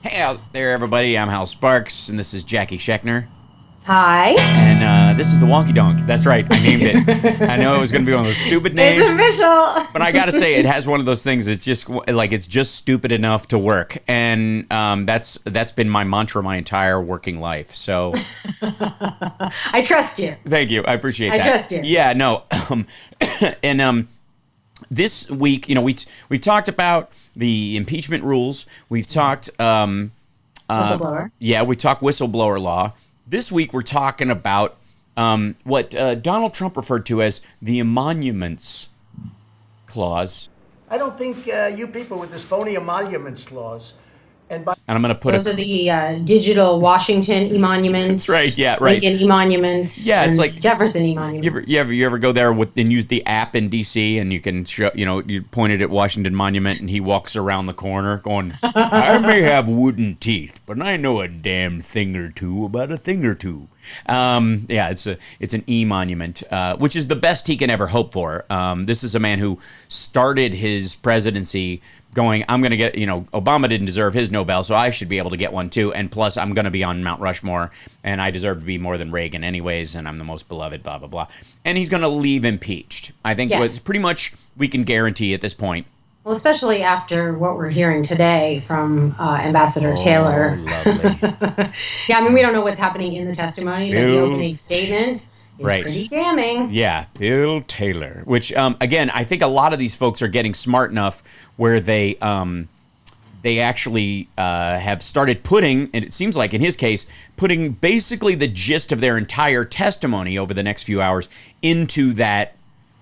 Hey out there, everybody. I'm Hal Sparks, and this is Jackie Scheckner. Hi. And this is the Wonkydonk. That's right, I named it. I know it was going to be one of those stupid names, It's but I got to say, official. it has one of those things. It's just stupid enough to work, and that's been my mantra my entire working life. So I trust you. thank you, I appreciate I that. trust you. Yeah, no, and this week, we talked about the impeachment rules. We've talked. Whistleblower. Yeah, we talk whistleblower law. This week we're talking about what Donald Trump referred to as the emoluments clause. I don't think you people with this phony emoluments clause, and by And I'm going to put Those are a. the digital Washington That's right. emoluments, Yeah, right. Lincoln emoluments, Yeah, it's and like Jefferson you emoluments. ever go there and use the app in D.C. and you can show, you point it at Washington Monument and he walks around the corner going, I may have wooden teeth, but I know a damn thing or two about a thing or two. Yeah, it's an e-monument, which is the best he can ever hope for. This is a man who started his presidency going, I'm going to get, Obama didn't deserve his Nobel, so I should be able to get one too. And plus, I'm going to be on Mount Rushmore, and I deserve to be more than Reagan anyways, and I'm the most beloved, blah, blah, blah. And he's going to leave impeached. I think what's Yes. pretty much we can guarantee at this point. Well, especially after what we're hearing today from Ambassador Oh, Taylor. lovely. Yeah, I mean, we don't know what's happening in the testimony, but the Bill- opening statement is Right. pretty damning. Yeah, Bill Taylor. Which, again, I think a lot of these folks are getting smart enough where they actually have started putting, and it seems like in his case, putting basically the gist of their entire testimony over the next few hours into that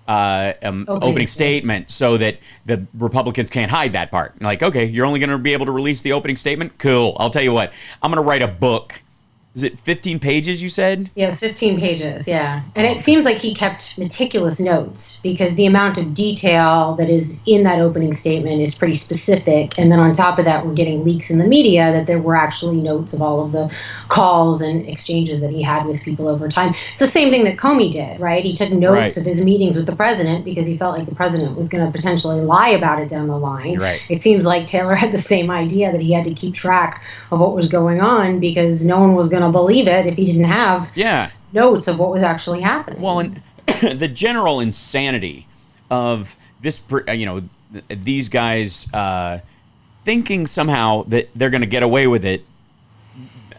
opening statement so that the Republicans can't hide that part. Like, okay, you're only going to be able to release the opening statement? Cool. I'll tell you what, I'm going to write a book. Is it 15 pages, you said? Yeah, it was 15 pages, yeah. And it seems like he kept meticulous notes because the amount of detail that is in that opening statement is pretty specific. And then on top of that, we're getting leaks in the media that there were actually notes of all of the calls and exchanges that he had with people over time. It's the same thing that Comey did, right? He took notes Right. of his meetings with the president because he felt like the president was going to potentially lie about it down the line. Right. It seems like Taylor had the same idea that he had to keep track of what was going on because no one was going to believe it if he didn't have Yeah. notes of what was actually happening. Well, and the general insanity of this, these guys thinking somehow that they're going to get away with it.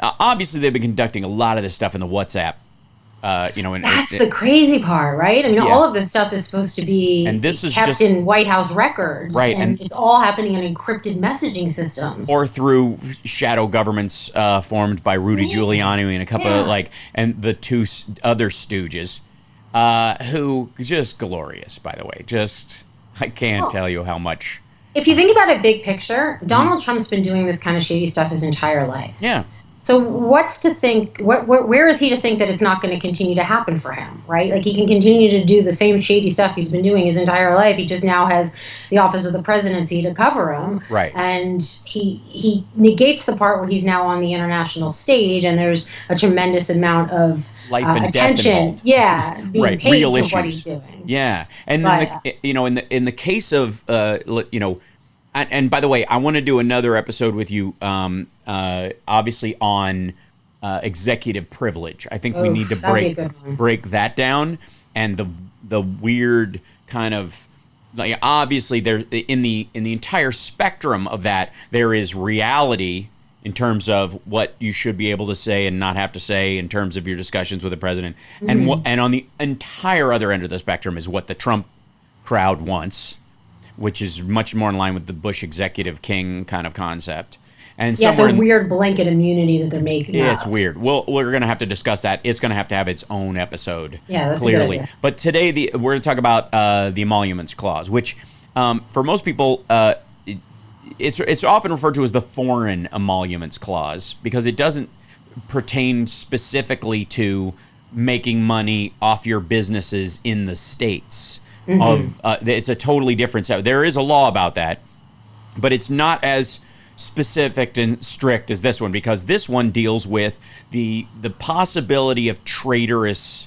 Obviously, they've been conducting a lot of this stuff in the WhatsApp. That's the crazy part, right? I mean, Yeah. all of this stuff is supposed to be And this is kept just- in White House records, Right, And, and- it's all happening in encrypted messaging systems. or through shadow governments formed by Rudy Amazing. Giuliani and a couple Yeah. of and the two other stooges, who just glorious, by the way. Just I can't Oh. tell you how much. If you think about it big picture, Donald Trump's been doing this kind of shady stuff his entire life. Yeah. So what's to think? Where is he to think that it's not going to continue to happen for him? Right? Like he can continue to do the same shady stuff he's been doing his entire life. He just now has the office of the presidency to cover him. Right. And he negates the part where he's now on the international stage, and there's a tremendous amount of Life and death attention. involved. Yeah, being Right, paid real to issues. what he's doing. Yeah, and then But, in the case of and by the way, I want to do another episode with you, obviously on executive privilege. I think we Oof, need to that'd be a good one. break that down, and the weird kind of, like, obviously there in the entire spectrum of that there is reality in terms of what you should be able to say and not have to say in terms of your discussions with the president, and on the entire other end of the spectrum is what the Trump crowd wants, which is much more in line with the Bush executive king kind of concept. And yeah, it's somewhere a weird blanket immunity that they're making. yeah, up. it's weird. We're going to have to discuss that. It's going to have its own episode, Yeah, that's a good clearly. idea. But today we're going to talk about the emoluments clause, which for most people it's often referred to as the foreign emoluments clause because it doesn't pertain specifically to making money off your businesses in the States. It's a totally different set. There is a law about that, but it's not as specific and strict as this one because this one deals with the possibility of traitorous,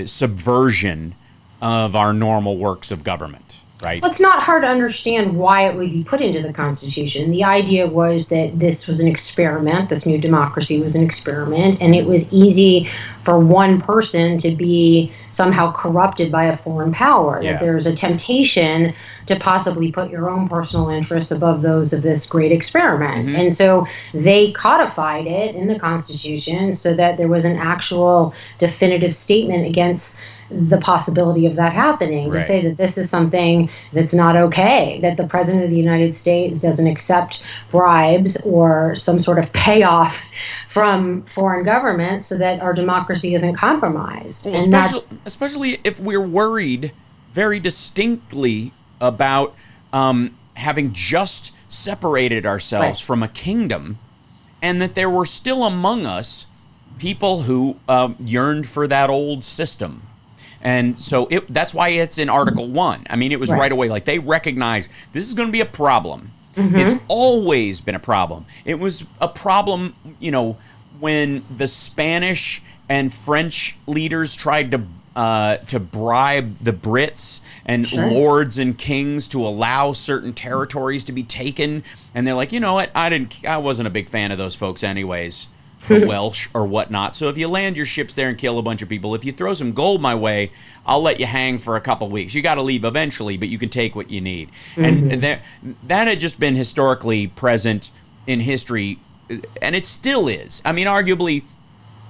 subversion of our normal works of government. right? Well, it's not hard to understand why it would be put into the Constitution. The idea was that this was an experiment, this new democracy was an experiment, and it was easy for one person to be somehow corrupted by a foreign power, Yeah. that there's a temptation to possibly put your own personal interests above those of this great experiment. And so they codified it in the Constitution so that there was an actual definitive statement against the possibility of that happening, to say that this is something that's not okay, that the President of the United States doesn't accept bribes or some sort of payoff from foreign governments so that our democracy isn't compromised. Well, And especially if we're worried very distinctly about having just separated ourselves from a kingdom, and that there were still among us people who yearned for that old system. And so that's why it's in Article 1. I mean, it was right away, like, they recognize this is going to be a problem. It's always been a problem. It was a problem, you know, when the Spanish and French leaders tried to bribe the Brits and lords and kings to allow certain territories to be taken. And they're like, you know what? I wasn't a big fan of those folks anyways. The Welsh or whatnot. So if you land your ships there and kill a bunch of people, if you throw some gold my way, I'll let you hang for a couple weeks. You got to leave eventually, but you can take what you need. And that had just been historically present in history, and it still is. I mean, arguably,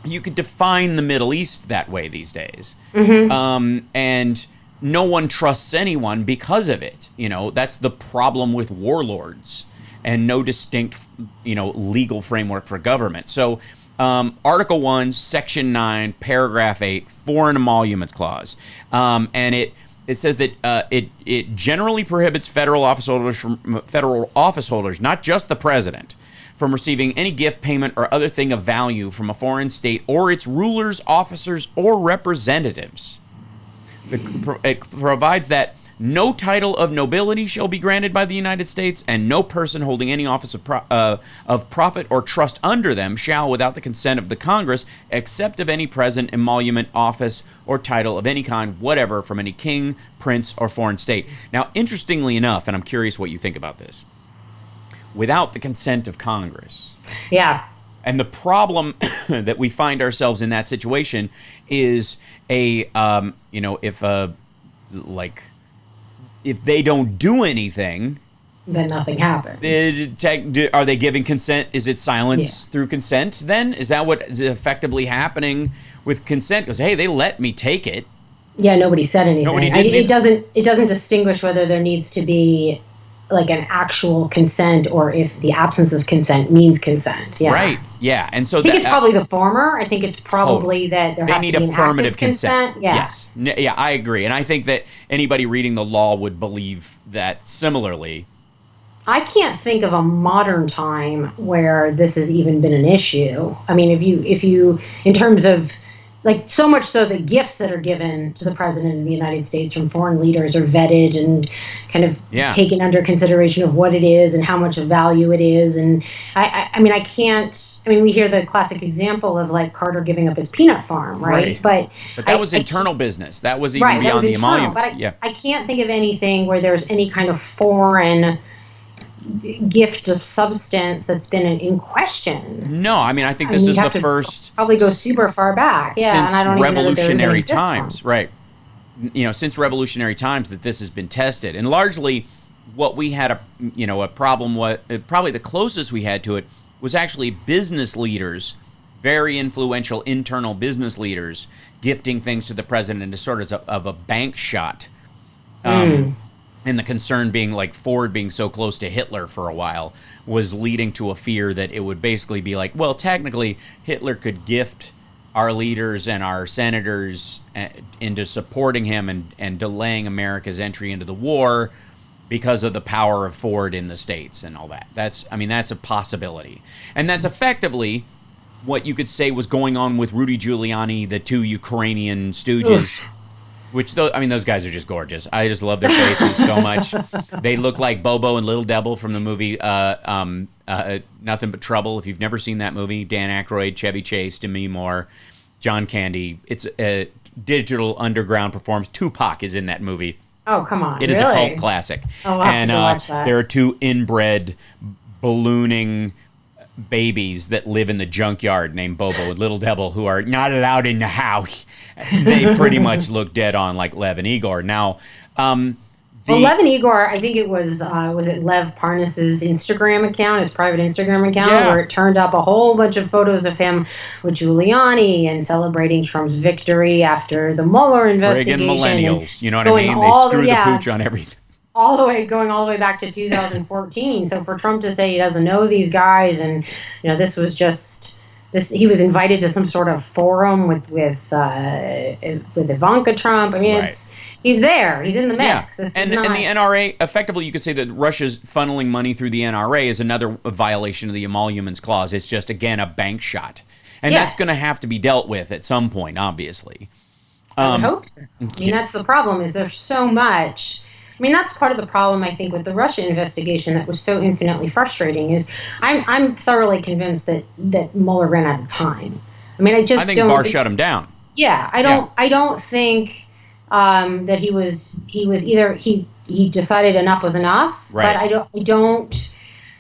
you could define the Middle East that way these days. And no one trusts anyone because of it. You know, that's the problem with warlords. And no distinct, you know, legal framework for government. So, Article 1, Section 9, Paragraph 8, Foreign Emoluments Clause, and it says that it generally prohibits federal office holders, not just the president, from receiving any gift, payment, or other thing of value from a foreign state or its rulers, officers, or representatives. It provides that no title of nobility shall be granted by the United States, and no person holding any office of profit or trust under them shall, without the consent of the Congress, accept of any present, emolument, office, or title of any kind, whatever, from any king, prince, or foreign state. Now, interestingly enough, and I'm curious what you think about this, without the consent of Congress. Yeah. And the problem that we find ourselves in that situation is if they don't do anything, then nothing happens. Are they giving consent? Is it silence through consent then? Is that what is effectively happening with consent? Because, hey, they let me take it. Yeah, nobody said anything. Nobody did. It doesn't distinguish whether there needs to be like an actual consent or if the absence of consent means consent. Yeah. Right. Yeah. And so I think it's probably the former. I think it's probably that there has need to be affirmative an active consent. Yeah. Yes. Yeah, I agree. And I think that anybody reading the law would believe that similarly. I can't think of a modern time where this has even been an issue. I mean, if you in terms of, like, so much so that gifts that are given to the president of the United States from foreign leaders are vetted and kind of taken under consideration of what it is and how much of value it is. And I mean, we hear the classic example of, like, Carter giving up his peanut farm, right? But that was internal business. That was even beyond the emoluments. But I can't think of anything where there's any kind of foreign gift of substance that's been in question. No, I mean, I think this is the first. Probably go super far back. Yeah, since and I don't revolutionary even know times, right? You know, since revolutionary times that this has been tested, and largely what we had a problem with, probably the closest we had to it was actually business leaders, very influential internal business leaders, gifting things to the president as sort of a bank shot. And the concern being, like, Ford being so close to Hitler for a while was leading to a fear that it would basically be like, well, technically Hitler could gift our leaders and our senators into supporting him and delaying America's entry into the war because of the power of Ford in the States and all that. That's a possibility. And that's effectively what you could say was going on with Rudy Giuliani, the two Ukrainian stooges. Oof. Which, those guys are just gorgeous. I just love their faces so much. They look like Bobo and Little Devil from the movie Nothing But Trouble. If you've never seen that movie, Dan Aykroyd, Chevy Chase, Demi Moore, John Candy. It's a digital underground performance. Tupac is in that movie. Oh, come on. It is really? a cult classic. Oh, I'll have to go watch that. There are two inbred ballooning babies that live in the junkyard named Bobo and Little Devil who are not allowed in the house. They pretty much look dead on like Lev and Igor. Now, well, Lev and Igor, I think it was it Lev Parnas's Instagram account, his private Instagram account, where it turned up a whole bunch of photos of him with Giuliani and celebrating Trump's victory after the Mueller investigation. Friggin' millennials, you know what I mean? They screw the pooch on everything. Going all the way back to 2014. So for Trump to say he doesn't know these guys, and this was just this, he was invited to some sort of forum with Ivanka Trump. I mean, he's there. He's in the mix. Yeah. And the NRA, effectively, you could say that Russia's funneling money through the NRA is another violation of the Emoluments Clause. It's just, again, a bank shot. And that's going to have to be dealt with at some point, obviously. I would hope so. I mean, that's the problem, is there's so much. I mean, that's part of the problem, I think, with the Russia investigation that was so infinitely frustrating, is I'm thoroughly convinced that Mueller ran out of time. I mean, I think Barr shut him down. Yeah, I don't think that he was either he decided enough was enough, right. But I don't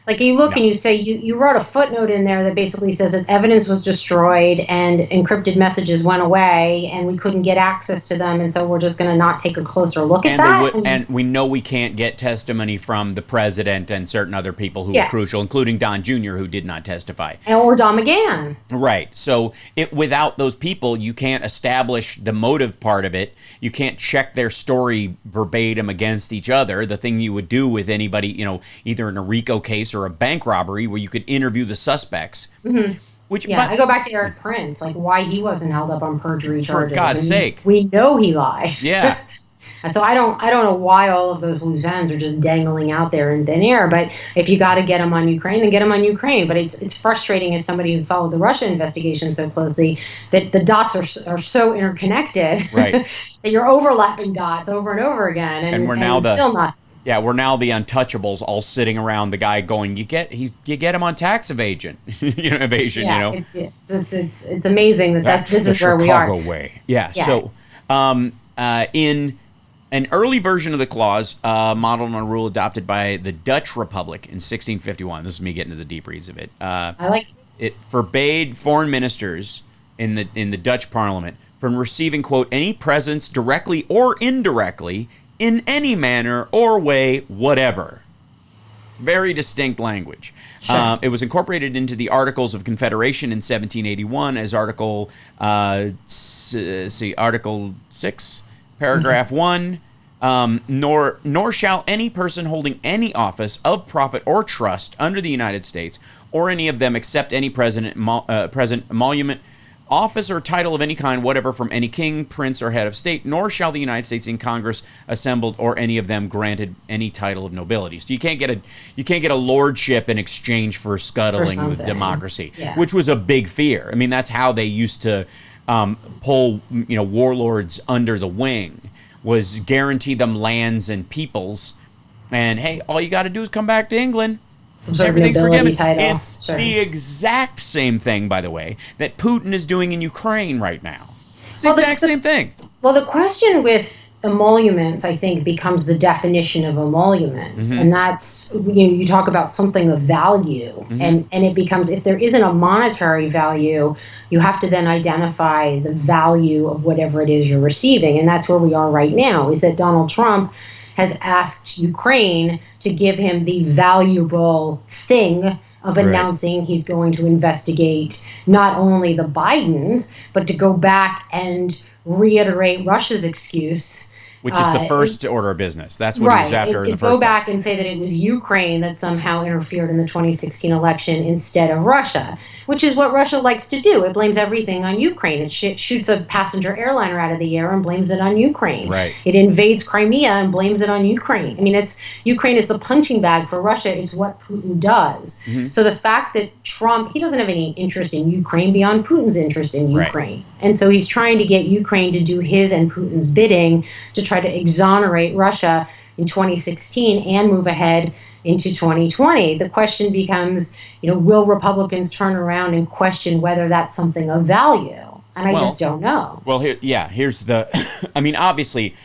like, you look and you say you wrote a footnote in there that basically says that evidence was destroyed and encrypted messages went away and we couldn't get access to them, and so we're just going to not take a closer look at that. And we know we can't get testimony from the president and certain other people who were crucial, including Don Jr., who did not testify. Or Don McGahn. Right. So without those people, you can't establish the motive part of it. You can't check their story verbatim against each other. The thing you would do with anybody, either in a RICO case or a bank robbery, where you could interview the suspects. Mm-hmm. I go back to Eric Prince, like why he wasn't held up on perjury charges. For God's sake. We know he lied. Yeah. And so I don't know why all of those loose ends are just dangling out there in thin air. But if you got to get them on Ukraine, then get them on Ukraine. But it's frustrating, as somebody who followed the Russia investigation so closely, that the dots are so interconnected, right, that you're overlapping dots over and over again, and we're now still not. Yeah, we're now the untouchables, all sitting around the guy going, you get him on tax evasion, evasion. Yeah, it's amazing this is where we are. Chicago way. Yeah. So, in an early version of the clause, modeled on a rule adopted by the Dutch Republic in 1651. This is me getting to the deep reads of it. I like it. Forbade foreign ministers in the Dutch Parliament from receiving, quote, any presents directly or indirectly, in any manner or way whatever. Very distinct language. Sure. It was incorporated into the Articles of Confederation in 1781 as Article 6, Paragraph 1. Nor shall any person holding any office of profit or trust under the United States, or any of them, accept any present emolument, office or title of any kind whatever from any king, prince, or head of state, nor shall the United States in Congress assembled or any of them granted any title of nobility. So you can't get a lordship in exchange for scuttling the democracy, which was a big fear. I mean, that's how they used to pull warlords under the wing, was guarantee them lands and peoples, and hey, all you got to do is come back to England. Everything's forgiven. It's the exact same thing, by the way, that Putin is doing in Ukraine right now. It's the exact same thing. Well, the question with emoluments, I think, becomes the definition of emoluments. Mm-hmm. And that's, you talk about something of value. Mm-hmm. And it becomes, if there isn't a monetary value, you have to then identify the value of whatever it is you're receiving. And that's where we are right now, is that Donald Trump has asked Ukraine to give him the valuable thing of announcing he's going to investigate not only the Bidens, but to go back and reiterate Russia's excuse. Which is the first order of business. That's what he was after in the first place. Go back and say that it was Ukraine that somehow interfered in the 2016 election instead of Russia, which is what Russia likes to do. It blames everything on Ukraine. It shoots a passenger airliner out of the air and blames it on Ukraine. Right. It invades Crimea and blames it on Ukraine. I mean, Ukraine is the punching bag for Russia. It's what Putin does. Mm-hmm. So the fact that Trump, he doesn't have any interest in Ukraine beyond Putin's interest in Ukraine. Right. And so he's trying to get Ukraine to do his and Putin's bidding to try to exonerate Russia in 2016 and move ahead into 2020. The question becomes, will Republicans turn around and question whether that's something of value? And I just don't know. Well, here's the, I mean, obviously,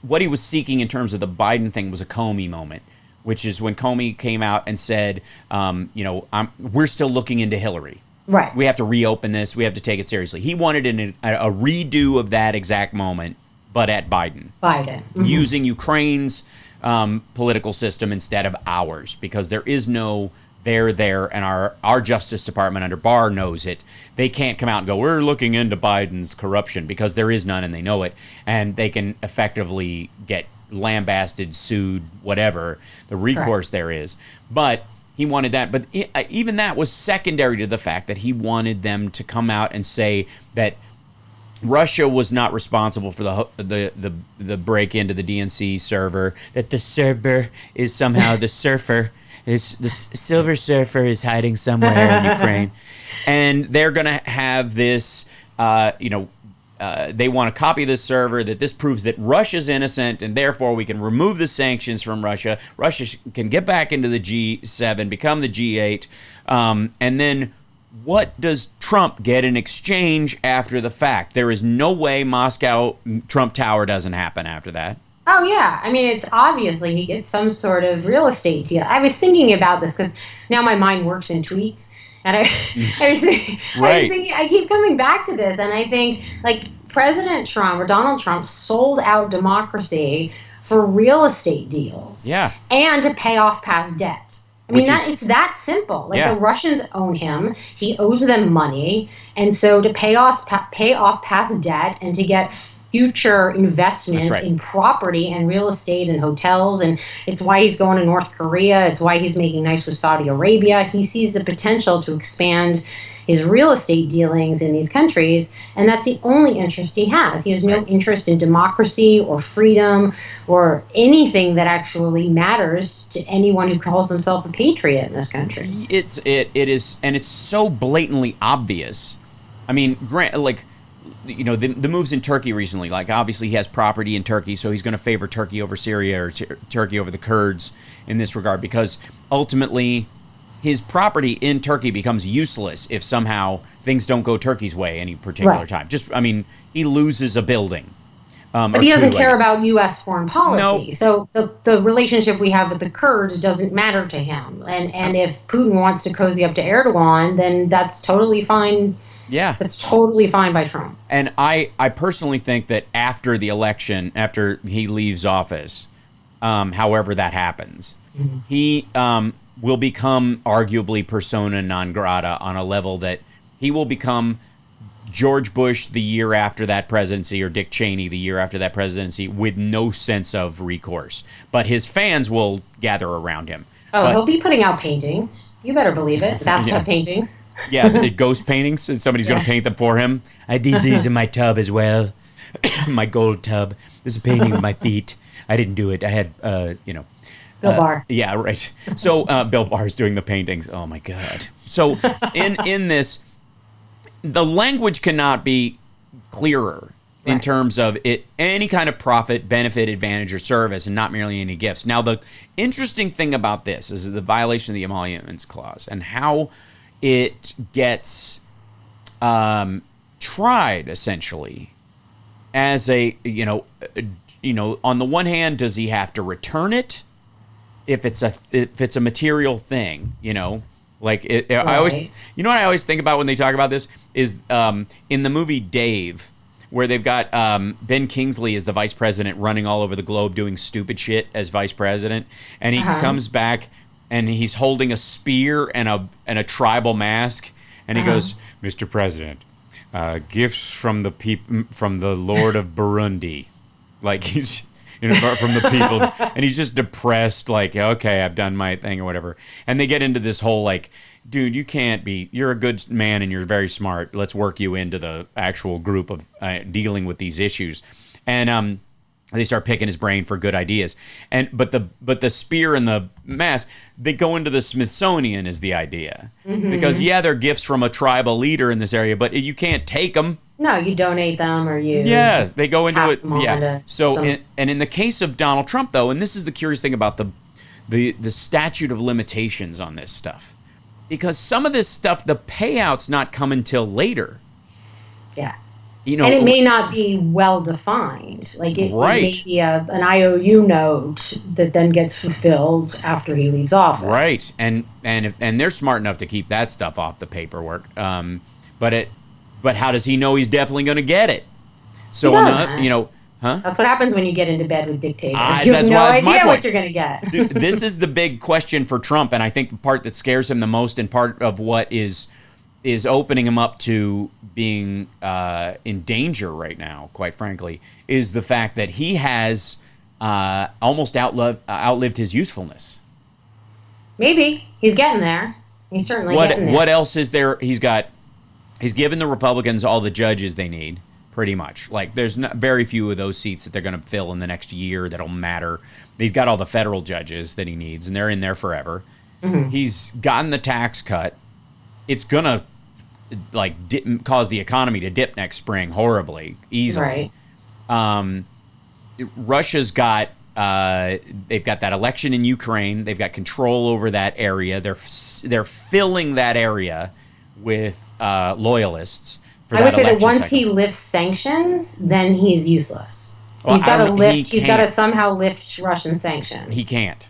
what he was seeking in terms of the Biden thing was a Comey moment, which is when Comey came out and said, we're still looking into Hillary. Right. We have to reopen this. We have to take it seriously. He wanted a redo of that exact moment, but at Biden. Mm-hmm. Using Ukraine's political system instead of ours, because there is no there, and our Justice Department under Barr knows it. They can't come out and go, we're looking into Biden's corruption, because there is none and they know it. And they can effectively get lambasted, sued, whatever the recourse there is. But he wanted that. But even that was secondary to the fact that he wanted them to come out and say that Russia was not responsible for the break into the DNC server, that the server is somehow the surfer. The Silver Surfer is hiding somewhere in Ukraine. And they're going to have this, they want to copy this server, that this proves that Russia's innocent, and therefore we can remove the sanctions from Russia. Russia can get back into the G7, become the G8. And then what does Trump get in exchange after the fact? There is no way Moscow Trump Tower doesn't happen after that. Oh, yeah. I mean, it's obviously he gets some sort of real estate deal. I was thinking about this because now my mind works in tweets. And I keep coming back to this. And I think, like, President Trump or Donald Trump sold out democracy for real estate deals. Yeah. And to pay off past debt. I mean, it's that simple. Like, the Russians own him. He owes them money. And so to pay off past debt and to get future investment in property and real estate and hotels, and it's why he's going to North Korea. It's why he's making nice with Saudi Arabia. He sees the potential to expand his real estate dealings in these countries, and that's the only interest he has. He has no interest in democracy or freedom or anything that actually matters to anyone who calls himself a patriot in this country. It is, and it's so blatantly obvious. I mean, the moves in Turkey recently, like obviously he has property in Turkey, so he's going to favor Turkey over Syria or Turkey over the Kurds in this regard, because ultimately his property in Turkey becomes useless if somehow things don't go Turkey's way any particular time. He loses a building. But he doesn't care about U.S. foreign policy. So the relationship we have with the Kurds doesn't matter to him. And if Putin wants to cozy up to Erdogan, then that's totally fine. Yeah. That's totally fine by Trump. And I personally think that after the election, after he leaves office, however that happens, he will become arguably persona non grata on a level that he will become George Bush the year after that presidency, or Dick Cheney the year after that presidency, with no sense of recourse. But his fans will gather around him. He'll be putting out paintings. You better believe it. Bathtub paintings. Yeah, ghost paintings, and somebody's going to paint them for him. I did these in my tub as well. My gold tub. This is a painting of my feet. I didn't do it. I had, Bill Barr. Yeah, right. So Bill Barr's doing the paintings. Oh, my God. So in this, the language cannot be clearer in terms of it, any kind of profit, benefit, advantage, or service, and not merely any gifts. Now, the interesting thing about this is the violation of the Emoluments Clause and how it gets tried, essentially, as on the one hand, does he have to return it if it's a material thing, Like I always, what I always think about when they talk about this is in the movie Dave, where they've got Ben Kingsley as the vice president running all over the globe doing stupid shit as vice president, and he comes back and he's holding a spear and a tribal mask, and he goes, "Mr. President, gifts from the Lord of Burundi," like he's from the people, and he's just depressed, like, okay, I've done my thing or whatever. And they get into this whole like, dude, you're a good man and you're very smart. Let's work you into the actual group of dealing with these issues. And they start picking his brain for good ideas. But the spear and the mask, they go into the Smithsonian is the idea. Because they're gifts from a tribal leader in this area, but you can't take them. No, you donate them or you. Yeah, they go into it. Yeah. So, some... in the case of Donald Trump, though, and this is the curious thing about the statute of limitations on this stuff, because some of this stuff, the payout's not come until later. Yeah. you know, and it may not be well defined. Like it may be an IOU note that then gets fulfilled after he leaves office. Right, and they're smart enough to keep that stuff off the paperwork. But how does he know he's definitely going to get it? So That's what happens when you get into bed with dictators. You that's have no that's idea what you're going to get. This is the big question for Trump, and I think the part that scares him the most, and part of what is opening him up to being in danger right now, quite frankly, is the fact that he has almost outlived his usefulness. Maybe he's getting there. He's certainly getting there. What else is there? He's given the Republicans all the judges they need, pretty much. Like, there's very few of those seats that they're going to fill in the next year that'll matter. He's got all the federal judges that he needs, and they're in there forever. Mm-hmm. He's gotten the tax cut. It's going to cause the economy to dip next spring horribly, easily. Right. Russia's got they've got that election in Ukraine. They've got control over that area. They're filling that area with loyalists. I would say that once he lifts sanctions, then he's useless. Well, he's got to lift. He's got to somehow lift Russian sanctions. He can't.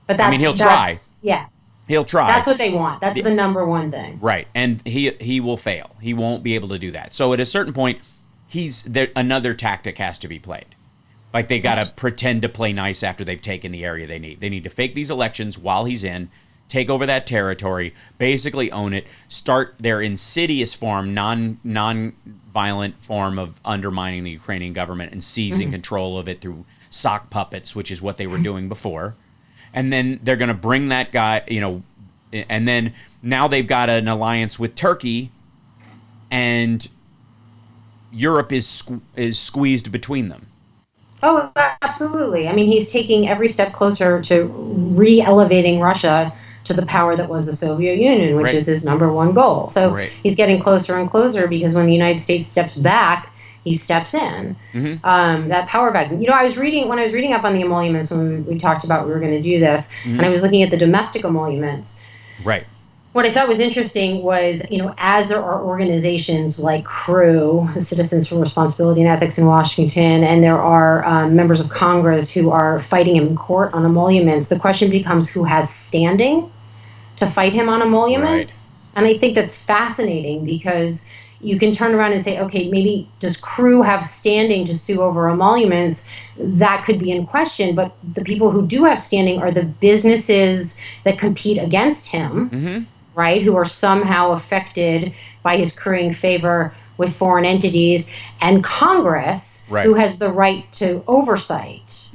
But he'll try. Yeah. He'll try. That's what they want. That's the number one thing. Right, and he will fail. He won't be able to do that. So at a certain point, another tactic has to be played. Like, they got to pretend to play nice after they've taken the area they need. They need to fake these elections while he's in, take over that territory, basically own it, start their insidious form, non-violent form of undermining the Ukrainian government and seizing control of it through sock puppets, which is what they were doing before. And then they're going to bring that guy, and then now they've got an alliance with Turkey, and Europe is squeezed between them. Oh, absolutely. I mean, he's taking every step closer to re-elevating Russia to the power that was the Soviet Union, which is his number one goal. So he's getting closer and closer, because when the United States steps back, he steps in. Mm-hmm. That power back. When I was reading up on the emoluments, when we talked about we were going to do this, and I was looking at the domestic emoluments. Right. What I thought was interesting was, as there are organizations like CREW, Citizens for Responsibility and Ethics in Washington, and there are members of Congress who are fighting him in court on emoluments, the question becomes who has standing to fight him on emoluments. Right. And I think that's fascinating, because you can turn around and say, okay, maybe does CREW have standing to sue over emoluments? That could be in question, but the people who do have standing are the businesses that compete against him, right, who are somehow affected by his accruing favor with foreign entities, and Congress, who has the right to oversight.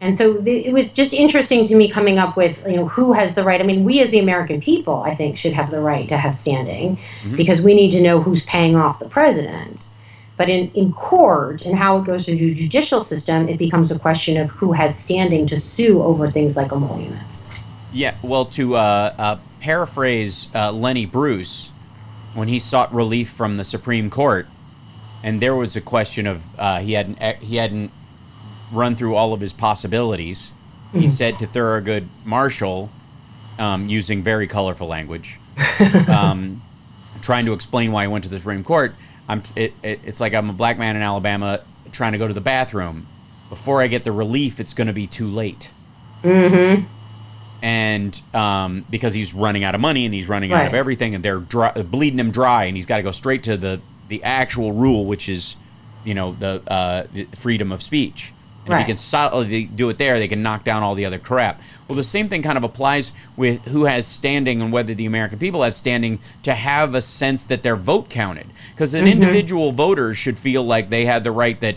And so it was just interesting to me coming up with, who has the right. I mean, we as the American people, I think, should have the right to have standing, because we need to know who's paying off the president. But in court and how it goes through the judicial system, it becomes a question of who has standing to sue over things like emoluments. Yeah, well, to paraphrase Lenny Bruce, when he sought relief from the Supreme Court, and there was a question of he hadn't run through all of his possibilities, he said to Thurgood Marshall, using very colorful language, trying to explain why he went to the Supreme Court, it's like I'm a black man in Alabama trying to go to the bathroom. Before I get the relief, it's going to be too late. And because he's running out of money and he's running out of everything, and they're bleeding him dry, and he's got to go straight to the actual rule, which is, the freedom of speech. And if he can solidly do it there, they can knock down all the other crap. Well, the same thing kind of applies with who has standing and whether the American people have standing to have a sense that their vote counted. Because an individual voter should feel like they had the right that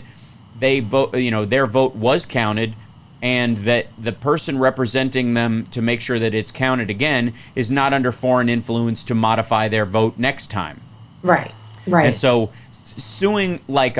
they vote, their vote was counted, and that the person representing them to make sure that it's counted again is not under foreign influence to modify their vote next time. Right. And so suing like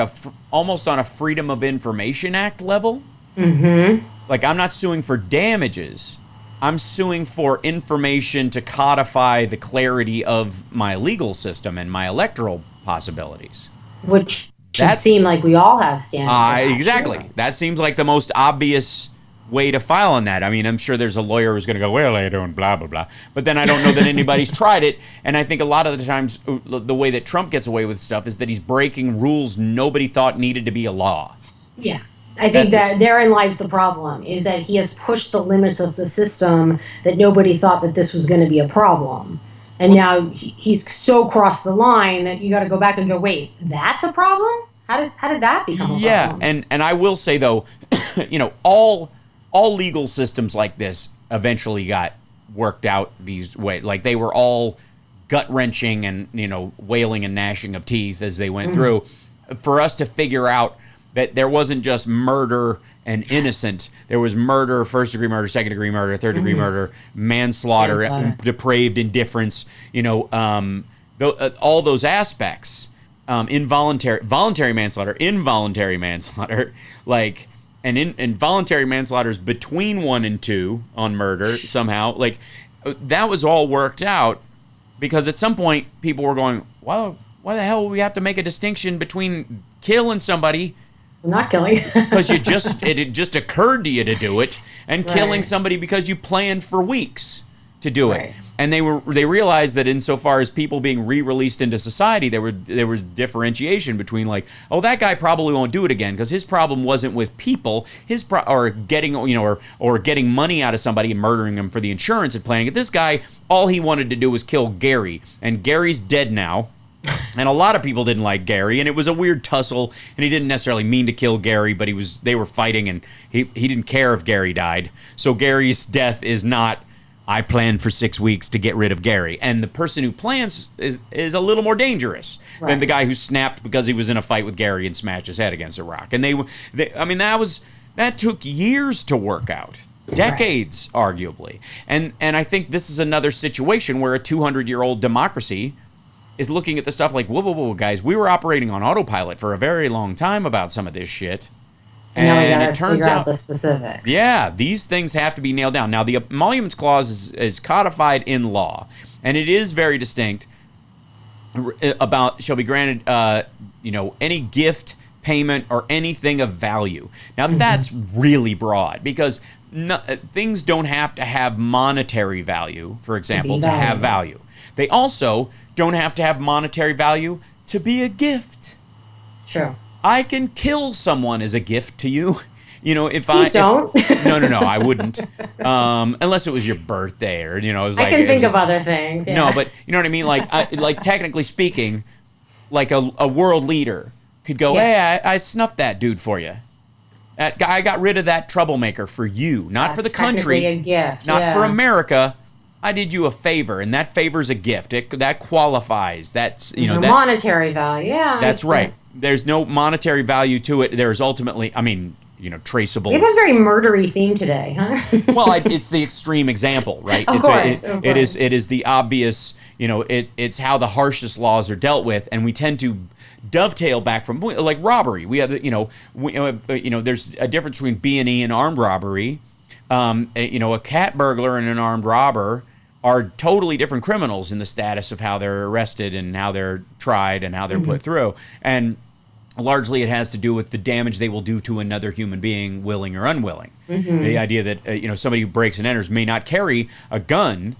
almost on a Freedom of Information Act level. Like, I'm not suing for damages. I'm suing for information to codify the clarity of my legal system and my electoral possibilities. Which should seem like we all have standing. Exactly. That seems like the most obvious way to file on that. I mean, I'm sure there's a lawyer who's going to go, well, I don't, blah, blah, blah. But then I don't know that anybody's tried it. And I think a lot of the times the way that Trump gets away with stuff is that he's breaking rules nobody thought needed to be a law. Yeah. I think that therein lies the problem, is that he has pushed the limits of the system that nobody thought that this was going to be a problem. And now he's so crossed the line that you got to go back and go, wait, that's a problem? How did that become a problem? Yeah, and I will say, though, all legal systems like this eventually got worked out these ways. Like, they were all gut-wrenching and, wailing and gnashing of teeth as they went through. For us to figure out that there wasn't just murder and innocent. There was murder, first-degree murder, second-degree murder, third-degree murder, manslaughter, depraved indifference, all those aspects, voluntary manslaughter, involuntary manslaughter, and involuntary manslaughter is between 1 and 2 on murder somehow. Like, that was all worked out because at some point people were going, well, why the hell would we have to make a distinction between killing somebody, not killing, because it just occurred to you to do it, and killing somebody because you planned for weeks to do it. And they realized that insofar as people being re-released into society, there was differentiation between, like, oh, that guy probably won't do it again because his problem wasn't with people, or getting or getting money out of somebody and murdering them for the insurance and planning it. This guy, all he wanted to do was kill Gary, and Gary's dead now. And a lot of people didn't like Gary, and it was a weird tussle, and he didn't necessarily mean to kill Gary, but they were fighting, and he didn't care if Gary died. So Gary's death is not, I planned for 6 weeks to get rid of Gary. And the person who plans is a little more dangerous than the guy who snapped because he was in a fight with Gary and smashed his head against a rock. And that took years to work out. Decades, arguably. And I think this is another situation where a 200-year-old democracy is looking at the stuff like, whoa, guys, we were operating on autopilot for a very long time about some of this shit. And it turns out the specifics. Yeah, these things have to be nailed down. Now, the Emoluments Clause is codified in law, and it is very distinct about shall be granted, any gift, payment, or anything of value. Now, that's really broad because things don't have to have monetary value, for example, to have value. They also don't have to have monetary value to be a gift. Sure. I can kill someone as a gift to you. Please don't. No, I wouldn't. Unless it was your birthday or, it was like. I can think of other things. Yeah. No, but you know what I mean? Like technically speaking, like a world leader could go, hey, I snuffed that dude for you. That guy, I got rid of that troublemaker for you, not for the country. A gift. Not for America. I did you a favor, and that favor's a gift. That qualifies. That's monetary value. Yeah, that's right. There's no monetary value to it. There's ultimately, traceable. We have a very murdery theme today, huh? Well, it's the extreme example, right? Of course. It is the obvious. It's how the harshest laws are dealt with, and we tend to dovetail back from like robbery. We have there's a difference between B&E and armed robbery. A cat burglar and an armed robber are totally different criminals in the status of how they're arrested and how they're tried and how they're put through. And largely it has to do with the damage they will do to another human being, willing or unwilling. The idea that, somebody who breaks and enters may not carry a gun,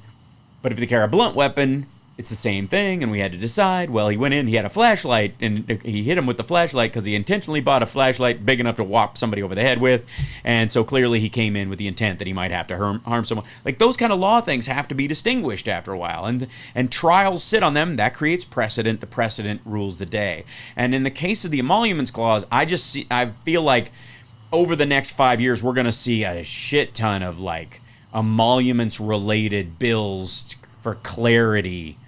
but if they carry a blunt weapon, it's the same thing, and we had to decide. Well, he went in, he had a flashlight, and he hit him with the flashlight because he intentionally bought a flashlight big enough to whop somebody over the head with, and so clearly he came in with the intent that he might have to harm someone. Like, those kind of law things have to be distinguished after a while, and trials sit on them. That creates precedent. The precedent rules the day. And in the case of the Emoluments Clause, I feel like over the next 5 years, we're going to see a shit ton of, like, emoluments-related bills for clarity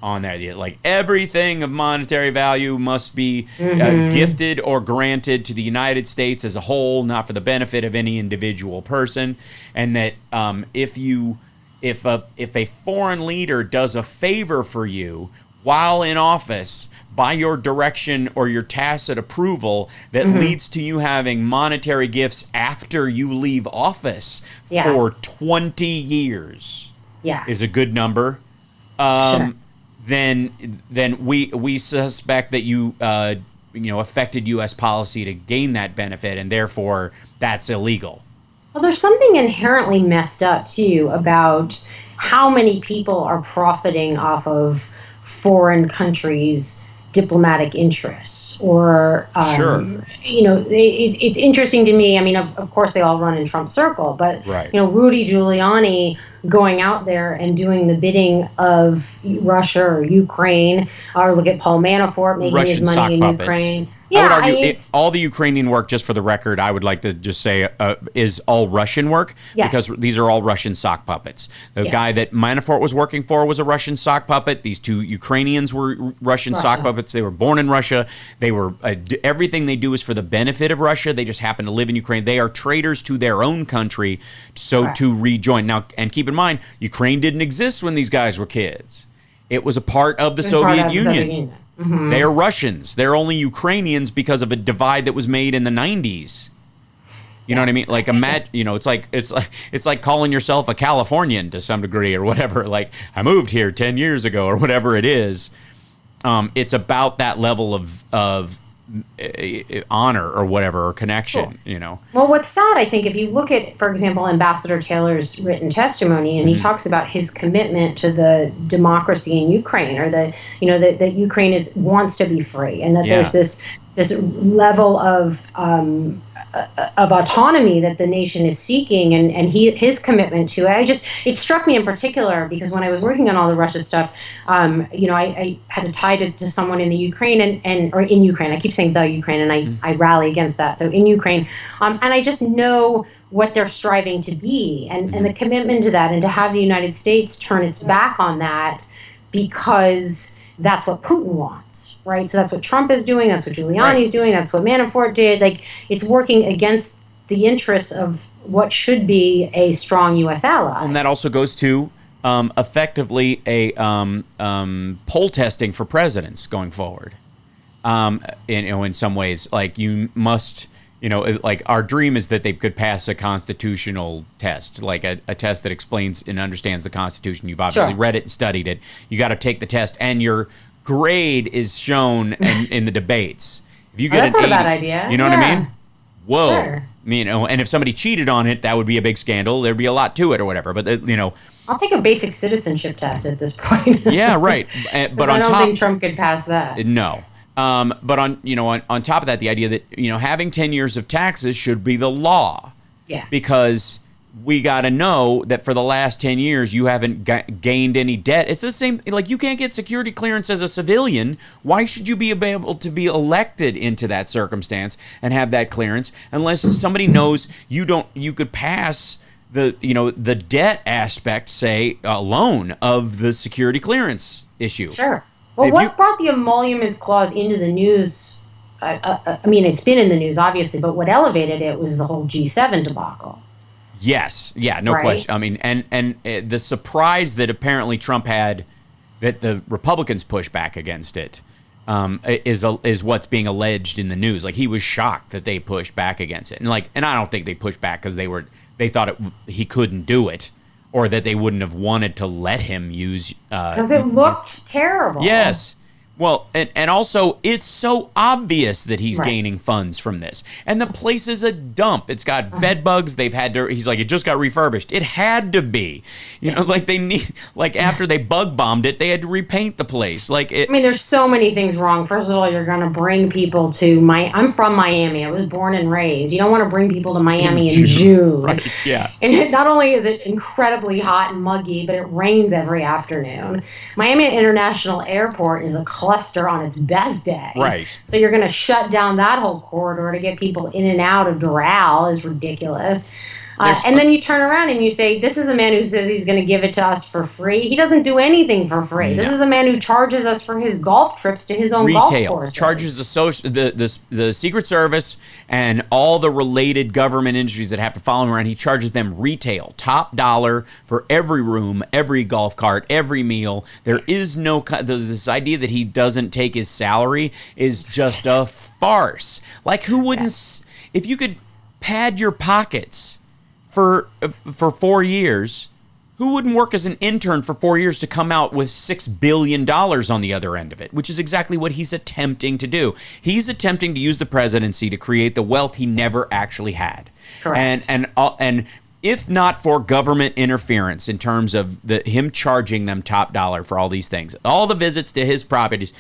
on there. Like, everything of monetary value must be gifted or granted to the United States as a whole, not for the benefit of any individual person. And that if a foreign leader does a favor for you while in office by your direction or your tacit approval that leads to you having monetary gifts after you leave office for 20 years is a good number. Sure. Then we suspect that you affected U.S. policy to gain that benefit, and therefore that's illegal. Well, there's something inherently messed up, too, about how many people are profiting off of foreign countries' diplomatic interests. Or, Sure. it's interesting to me. I mean, of course, they all run in Trump's circle, but, Right. Rudy Giuliani going out there and doing the bidding of Russia or Ukraine, or look at Paul Manafort making his Russian sock money in puppets. Ukraine. I would Yeah, argue all the Ukrainian work, just for the record, I would like to just say is all Russian work, Yes. because these are all Russian sock puppets. The guy that Manafort was working for was a Russian sock puppet. These two Ukrainians were Russian sock puppets. They were born in Russia. They were everything they do is for the benefit of Russia. They just happen to live in Ukraine. They are traitors to their own country, so to rejoin. Now, and keep in mind, Ukraine didn't exist when these guys were kids. It was a part of the Soviet Union. Mm-hmm. They are Russians. They're only Ukrainians because of a divide that was made in the 90s. You know what I mean? Like it's like calling yourself a Californian to some degree or whatever. Like, I moved here 10 years ago or whatever it is. It's about that level of honor or whatever, or connection. Well, what's sad, I think, if you look at, for example, Ambassador Taylor's written testimony, and he talks about his commitment to the democracy in Ukraine, or that Ukraine wants to be free, and that there's this level of autonomy that the nation is seeking, and his commitment to it. It struck me in particular because when I was working on all the Russia stuff, I had to tie it to someone in the Ukraine or in Ukraine. I keep saying the Ukraine, and I rally against that. So in Ukraine, and I just know what they're striving to be, and the commitment to that, and to have the United States turn its back on that because that's what Putin wants, right? So that's what Trump is doing. That's what Giuliani's doing. That's what Manafort did. Like, it's working against the interests of what should be a strong U.S. ally. And that also goes to effectively a poll testing for presidents going forward. In some ways, like, you must, like, our dream is that they could pass a constitutional test, like a test that explains and understands the Constitution. You've obviously read it and studied it. You got to take the test, and your grade is shown in the debates. If you get that's an not 80, a bad idea. You know what I mean? Whoa. Sure. And if somebody cheated on it, that would be a big scandal. There'd be a lot to it or whatever. But, I'll take a basic citizenship test at this point. Yeah, right. But I don't think Trump could pass that. No. But on top of that, the idea that, having 10 years of taxes should be the law. Yeah. Because we got to know that for the last 10 years, you haven't gained any debt. It's the same, like, you can't get security clearance as a civilian. Why should you be able to be elected into that circumstance and have that clearance unless somebody knows you could pass the debt aspect, say, alone of the security clearance issue. Sure. Well, what brought the Emoluments clause into the news? I mean, it's been in the news, obviously, but what elevated it was the whole G7 debacle. Yes. Yeah, no question. I mean, and the surprise that apparently Trump had that the Republicans pushed back against it is what's being alleged in the news. Like, he was shocked that they pushed back against it. And I don't think they pushed back because they thought he couldn't do it, or that they wouldn't have wanted to let him use. Because it looked terrible. Yes. Well, and also, it's so obvious that he's gaining funds from this. And the place is a dump. It's got bed bugs. He's like, it just got refurbished. It had to be. After they bug bombed it, they had to repaint the place. There's so many things wrong. First of all, you're going to bring people to I'm from Miami. I was born and raised. You don't want to bring people to Miami in June. Right, yeah. And not only is it incredibly hot and muggy, but it rains every afternoon. Miami International Airport is a cluster on its best day. Right. So you're going to shut down that whole corridor to get people in and out of Doral is ridiculous. And then you turn around and you say, this is a man who says he's going to give it to us for free. He doesn't do anything for free. No. This is a man who charges us for his golf trips to his own golf course. Charges the Secret Service and all the related government industries that have to follow him around. He charges them retail, top dollar for every room, every golf cart, every meal. There is this idea that he doesn't take his salary is just a farce. Like, who wouldn't, if you could pad your pockets for 4 years Who wouldn't work as an intern for 4 years to come out with $6 billion on the other end of it, which is exactly what he's attempting to do. He's attempting to use the presidency to create the wealth he never actually had. Correct. And if not for government interference in terms of him charging them top dollar for all these things, all the visits to his properties,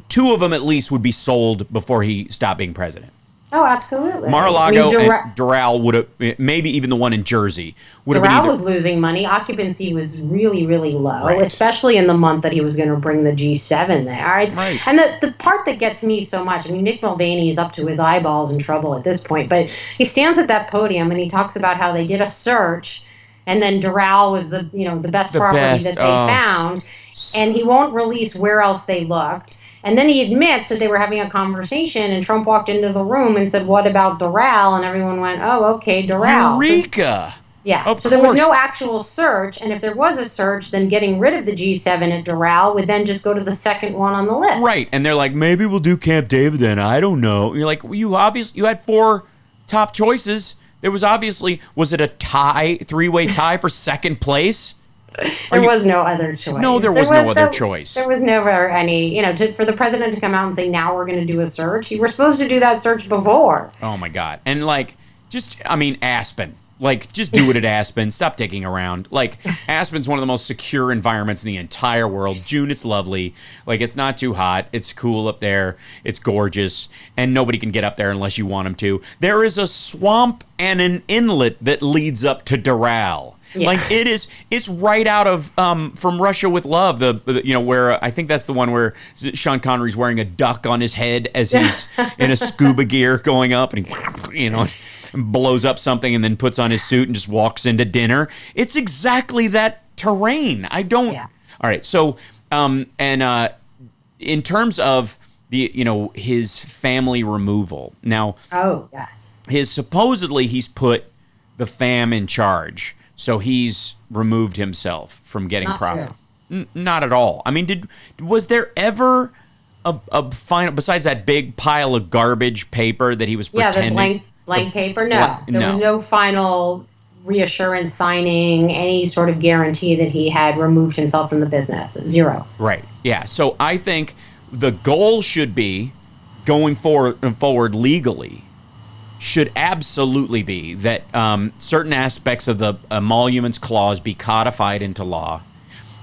2 of them at least would be sold before he stopped being president. Oh, absolutely. Mar-a-Lago and Doral would have, maybe even the one in Jersey would have been Doral was losing money. Occupancy was really, really low, Right. especially in the month that he was going to bring the G7 there. Right. And the part that gets me so much, I mean, Mick Mulvaney is up to his eyeballs in trouble at this point, but he stands at that podium and he talks about how they did a search and then Doral was the best property that they found, and he won't release where else they looked. And then he admits that they were having a conversation, and Trump walked into the room and said, "What about Doral?" And everyone went, "Oh, okay, Doral." Eureka! So there was no actual search, and if there was a search, then getting rid of the G7 at Doral would then just go to the second one on the list. Right, and they're like, maybe we'll do Camp David then. I don't know. You're like, you had 4 top choices. There was obviously, was it a tie, 3-way tie for second place? There was no other choice. No, there was no other choice. There was never any, for the president to come out and say, now we're going to do a search. You were supposed to do that search before. Oh, my God. And, Aspen. Just do it at Aspen. Stop digging around. Aspen's one of the most secure environments in the entire world. June, it's lovely. It's not too hot. It's cool up there. It's gorgeous. And nobody can get up there unless you want them to. There is a swamp and an inlet that leads up to Doral. Yeah. It's right out of From Russia with Love, where I think that's the one where Sean Connery's wearing a duck on his head as he's in a scuba gear going up and he, blows up something and then puts on his suit and just walks into dinner. It's exactly that terrain. All right. So, in terms of his family removal now. Oh, yes. Supposedly he's put the fam in charge. So he's removed himself from getting profit. Not at all. I mean, was there ever a final, besides that big pile of garbage paper that he was pretending? Yeah, the blank paper? No. There was no final reassurance signing, any sort of guarantee that he had removed himself from the business. Zero. Right. Yeah. So I think the goal should be, going forward legally, should absolutely be that certain aspects of the Emoluments Clause be codified into law,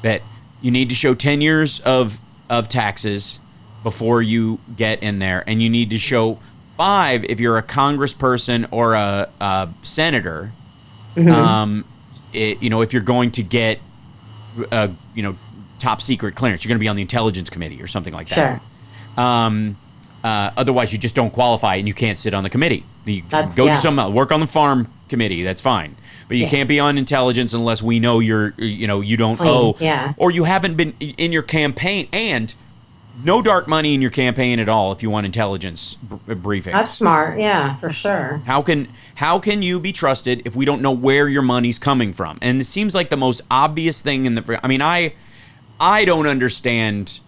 that you need to show 10 years of taxes before you get in there, and you need to show 5 if you're a congressperson or a senator, if you're going to get, top secret clearance. You're going to be on the Intelligence Committee or something like that. Sure. Otherwise, you just don't qualify and you can't sit on the committee. You go to work on the farm committee. That's fine, but you can't be on intelligence unless we know you don't owe, or you haven't been in your campaign, and no dark money in your campaign at all if you want intelligence briefings. That's smart, for sure. How can you be trusted if we don't know where your money's coming from? And it seems like the most obvious thing I don't understand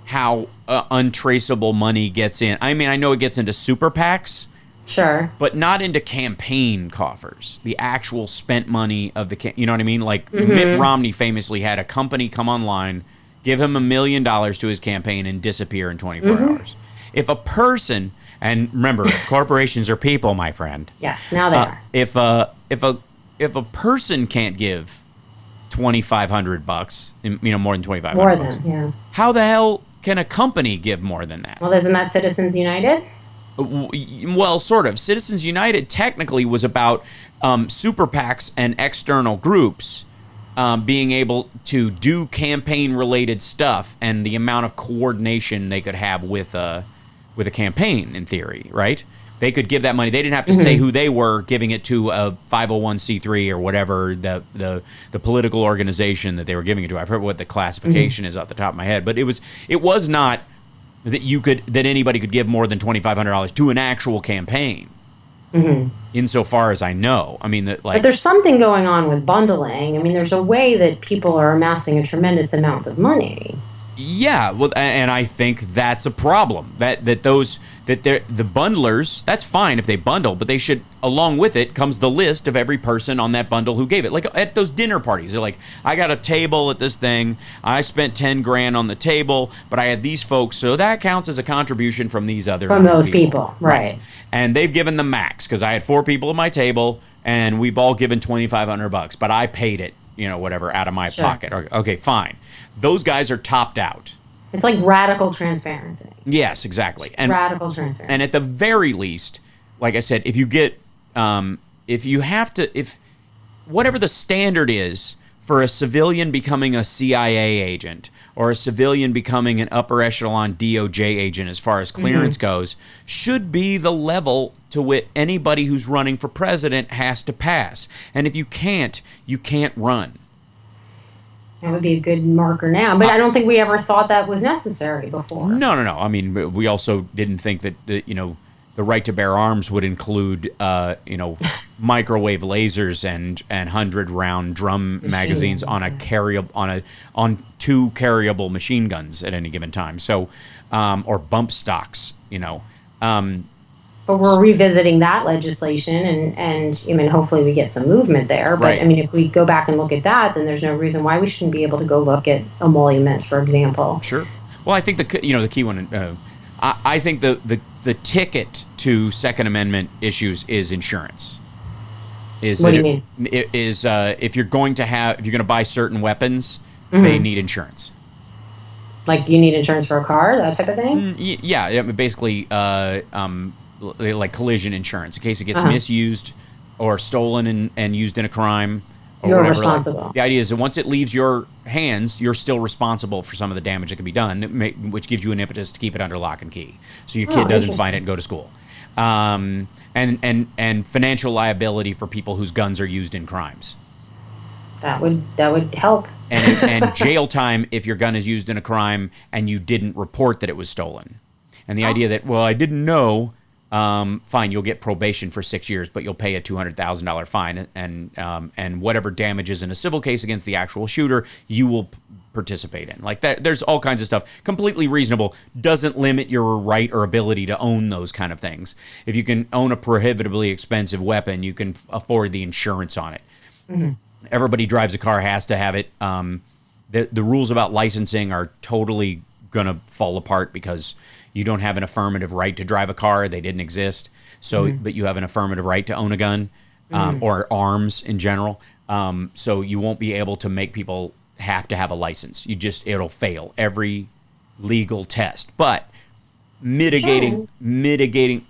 how untraceable money gets in. I mean, I know it gets into super PACs. Sure. But not into campaign coffers. The actual spent money of you know what I mean? Mitt Romney famously had a company come online, give him $1 million to his campaign, and disappear in 24 hours. If a person, and remember, corporations are people, my friend. Yes, now they are. If a person can't give $2,500, more than $2,500. More than, how the hell can a company give more than that? Well, isn't that Citizens United? Well, sort of. Citizens United technically was about super PACs and external groups being able to do campaign-related stuff, and the amount of coordination they could have with a campaign, in theory, right? They could give that money. They didn't have to say who they were giving it to, a 501c3 or whatever the political organization that they were giving it to. I forget what the classification is off the top of my head, but it was not that anybody could give more than $2,500 to an actual campaign. Insofar as I know. I mean, but there's something going on with bundling. I mean, there's a way that people are amassing a tremendous amounts of money. Yeah, well, and I think that's a problem. The bundlers, that's fine if they bundle, but they should, along with it comes the list of every person on that bundle who gave it. Like at those dinner parties, they're like, I got a table at this thing, I spent 10 grand on the table, but I had these folks, so that counts as a contribution from these other people, right? And they've given the max because I had 4 people at my table, and we've all given $2,500, but I paid it, whatever, out of my pocket. Okay, fine. Those guys are topped out. It's like radical transparency. Yes, exactly. And radical transparency. And at the very least, like I said, if you get, if whatever the standard is for a civilian becoming a CIA agent or a civilian becoming an upper echelon DOJ agent as far as clearance goes, should be the level to which anybody who's running for president has to pass. And if you can't run. That would be a good marker now. But I don't think we ever thought that was necessary before. No. I mean, we also didn't think that, the right to bear arms would include, microwave lasers and 100-round drum magazines on a on 2 carryable machine guns at any given time. So, or bump stocks, But we're revisiting that legislation, and I mean, hopefully we get some movement there. But right. I mean, if we go back and look at that, then there's no reason why we shouldn't be able to go look at emoluments, for example. Sure. Well, I think the key one. I think the ticket to Second Amendment issues is insurance. What do you mean? If you're going to buy certain weapons, they need insurance. Like you need insurance for a car, that type of thing? Yeah, basically, like collision insurance in case it gets misused or stolen and used in a crime. Or you're whatever. responsible. The idea is that once it leaves your hands, you're still responsible for some of the damage that can be done, which gives you an impetus to keep it under lock and key, so your kid doesn't find it and go to school. And financial liability for people whose guns are used in crimes. That would help. And jail time if your gun is used in a crime and you didn't report that it was stolen. And the idea that, well, I didn't know. Fine, you'll get probation for 6 years, but you'll pay a $200,000 fine, and whatever damages in a civil case against the actual shooter, you will participate in. Like that, there's all kinds of stuff. Completely reasonable. Doesn't limit your right or ability to own those kind of things. If you can own a prohibitively expensive weapon, you can afford the insurance on it. Everybody drives a car, has to have it. The rules about licensing are totally gonna fall apart because you don't have an affirmative right to drive a car. They didn't exist. So, but you have an affirmative right to own a gun, or arms in general. So you won't be able to make people have to have a license. It'll fail every legal test. But mitigating,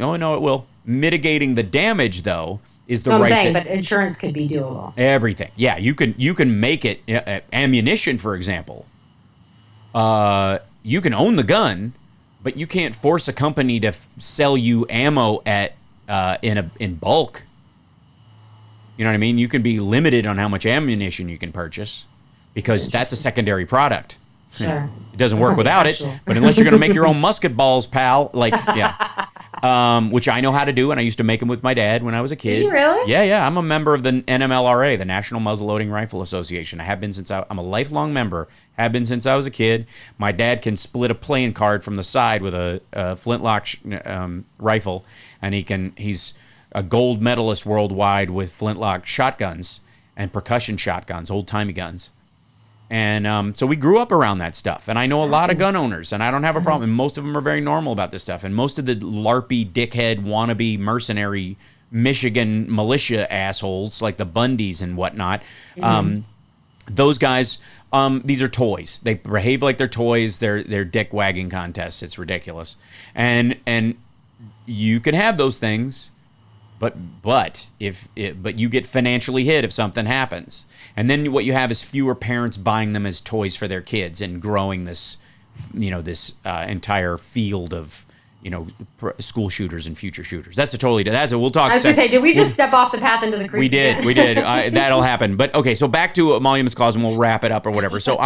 oh no, it will. Mitigating the damage though is the right. But insurance could be doable. Everything. Yeah, you can make it, ammunition, for example. You can own the gun, but you can't force a company to sell you ammo in bulk. You know what I mean? You can be limited on how much ammunition you can purchase because that's a secondary product. Sure. It doesn't work without it, but unless you're going to make your own musket balls, pal, which I know how to do, and I used to make them with my dad when I was a kid. Did you really? Yeah. I'm a member of the NMLRA, the National Muzzleloading Rifle Association. I have been since I'm a lifelong member. Have been since I was a kid. My dad can split a playing card from the side with a flintlock rifle, and he's a gold medalist worldwide with flintlock shotguns and percussion shotguns, old-timey guns. And so we grew up around that stuff. And I know a lot of gun owners, and I don't have a problem. And most of them are very normal about this stuff. And most of the LARPy, dickhead, wannabe, mercenary Michigan militia assholes, like the Bundys and whatnot, those guys, these are toys. They behave like they're toys. They're dick-wagging contests. It's ridiculous. And you can have those things, but you get financially hit if something happens. And then what you have is fewer parents buying them as toys for their kids and growing this entire field of school shooters and future shooters. We'll talk. I was going to say, did we just step off the path into the creek? We did. That'll happen. But okay, so back to Emoluments Clause, and we'll wrap it up or whatever. So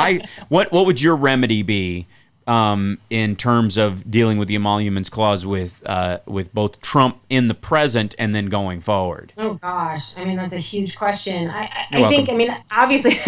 what would your remedy be in terms of dealing with the emoluments clause with both Trump in the present and then going forward? Oh gosh, I mean that's a huge question. You're I think, welcome. I mean, obviously,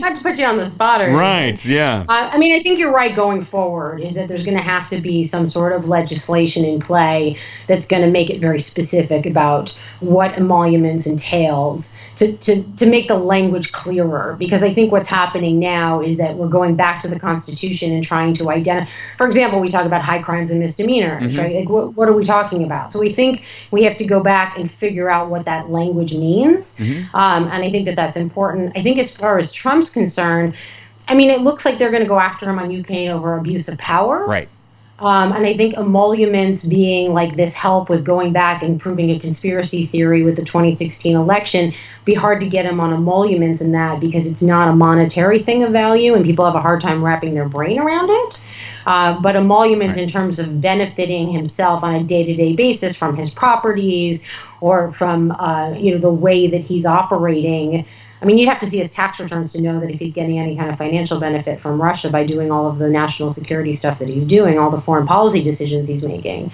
not to put you on the spot or anything. Right, yeah. I mean, I think you're right going forward is that there's going to have to be some sort of legislation in play that's going to make it very specific about what emoluments entails to make the language clearer. Because I think what's happening now is that we're going back to the Constitution and trying to identify. For example, we talk about high crimes and misdemeanors, right? Like, what are we talking about? So we think we have to go back and figure out what that language means. And I think that that's important. I think as far as Trump's concerned, I mean, it looks like they're going to go after him on UK over abuse of power. Right. And I think emoluments being like this help with going back and proving a conspiracy theory with the 2016 election, be hard to get him on emoluments in that because it's not a monetary thing of value and people have a hard time wrapping their brain around it. But emoluments in terms of benefiting himself on a day-to-day basis from his properties or from the way that he's operating. I mean, you'd have to see his tax returns to know that if he's getting any kind of financial benefit from Russia by doing all of the national security stuff that he's doing, all the foreign policy decisions he's making.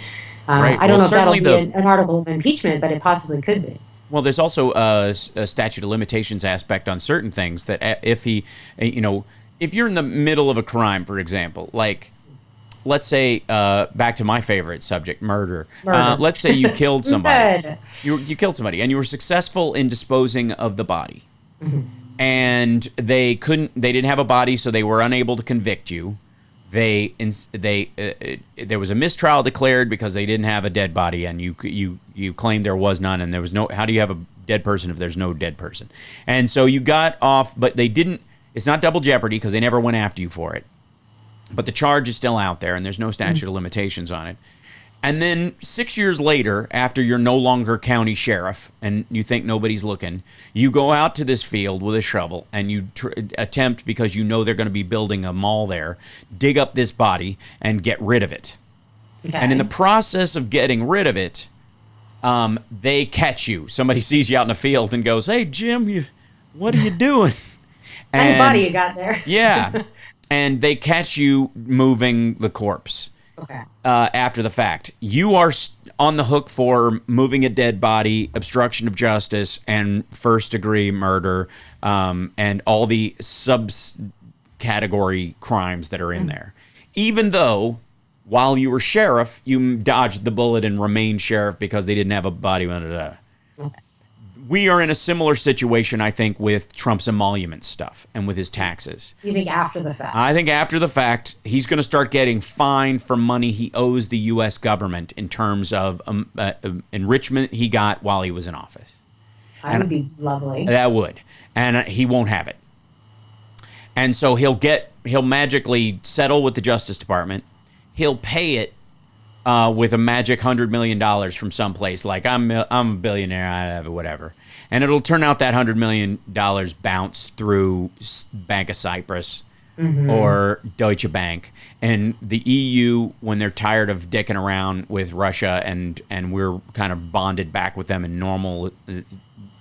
Right. I don't know if that'll be an article of impeachment, but it possibly could be. Well, there's also a statute of limitations aspect on certain things that if if you're in the middle of a crime, for example, like, let's say, back to my favorite subject, murder. Let's say you killed somebody. You killed somebody, and you were successful in disposing of the body. And they didn't have a body, so they were unable to convict you. There was a mistrial declared because they didn't have a dead body, and you claimed there was none, and there was no. How do you have a dead person if there's no dead person? And so you got off, but they didn't. It's not double jeopardy because they never went after you for it. But the charge is still out there, and there's no statute of limitations on it. And then 6 years later, after you're no longer county sheriff and you think nobody's looking, you go out to this field with a shovel and you attempt, because you know they're going to be building a mall there, dig up this body and get rid of it. Okay. And in the process of getting rid of it, they catch you. Somebody sees you out in the field and goes, "Hey, Jim, what are you doing?" Nice body you got there. Yeah. And they catch you moving the corpse. Okay. After the fact. You are on the hook for moving a dead body, obstruction of justice, and first-degree murder, and all the subcategory crimes that are in there. Even though, while you were sheriff, you dodged the bullet and remained sheriff because they didn't have a body. Okay. We are in a similar situation, I think, with Trump's emolument stuff and with his taxes. You think after the fact? I think after the fact, he's going to start getting fined for money he owes the U.S. government in terms of enrichment he got while he was in office. That would be lovely. That would. And he won't have it. And so he'll magically settle with the Justice Department. He'll pay it with a magic $100 million from someplace, like I'm a billionaire, I have whatever, and it'll turn out that $100 million bounced through Bank of Cyprus or Deutsche Bank, and the EU, when they're tired of dicking around with Russia and we're kind of bonded back with them and normal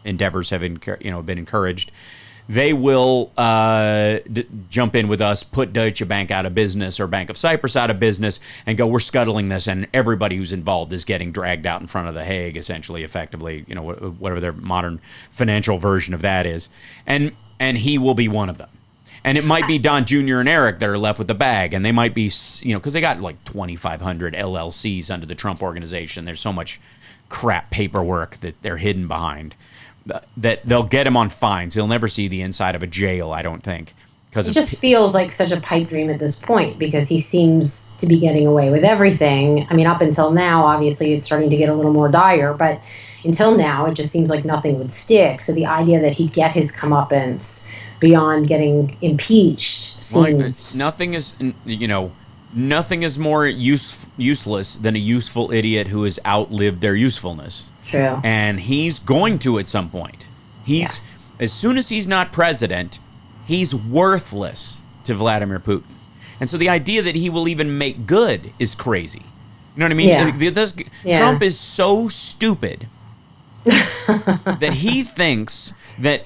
endeavors have been encouraged. They will jump in with us, put Deutsche Bank out of business or Bank of Cyprus out of business, and go, we're scuttling this, and everybody who's involved is getting dragged out in front of the Hague, essentially, effectively, whatever their modern financial version of that is. And he will be one of them. And it might be Don Jr. and Eric that are left with the bag, and they might be, because they got like 2,500 LLCs under the Trump organization. There's so much crap paperwork that they're hidden behind. That they'll get him on fines. He'll never see the inside of a jail, I don't think. It just feels like such a pipe dream at this point because he seems to be getting away with everything. I mean, up until now, obviously, it's starting to get a little more dire, but until now, it just seems like nothing would stick. So the idea that he'd get his comeuppance beyond getting impeached seems... Well, nothing is more useless than a useful idiot who has outlived their usefulness. True. And he's going to at some point. As soon as he's not president, he's worthless to Vladimir Putin. And so the idea that he will even make good is crazy. You know what I mean? Yeah. Trump is so stupid that he thinks that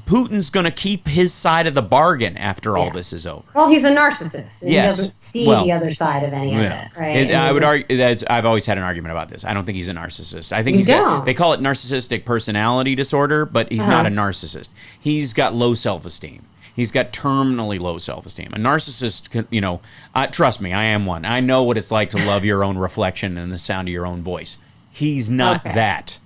Putin's going to keep his side of the bargain after all this is over. Well, he's a narcissist. And Yes. He doesn't see Well, the other side of any of it, right? I would argue that I've always had an argument about this. I don't think he's a narcissist. I think they call it narcissistic personality disorder, but he's not a narcissist. He's got low self-esteem. He's got terminally low self-esteem. A narcissist, you know, trust me, I am one. I know what it's like to love your own reflection and the sound of your own voice. He's not that.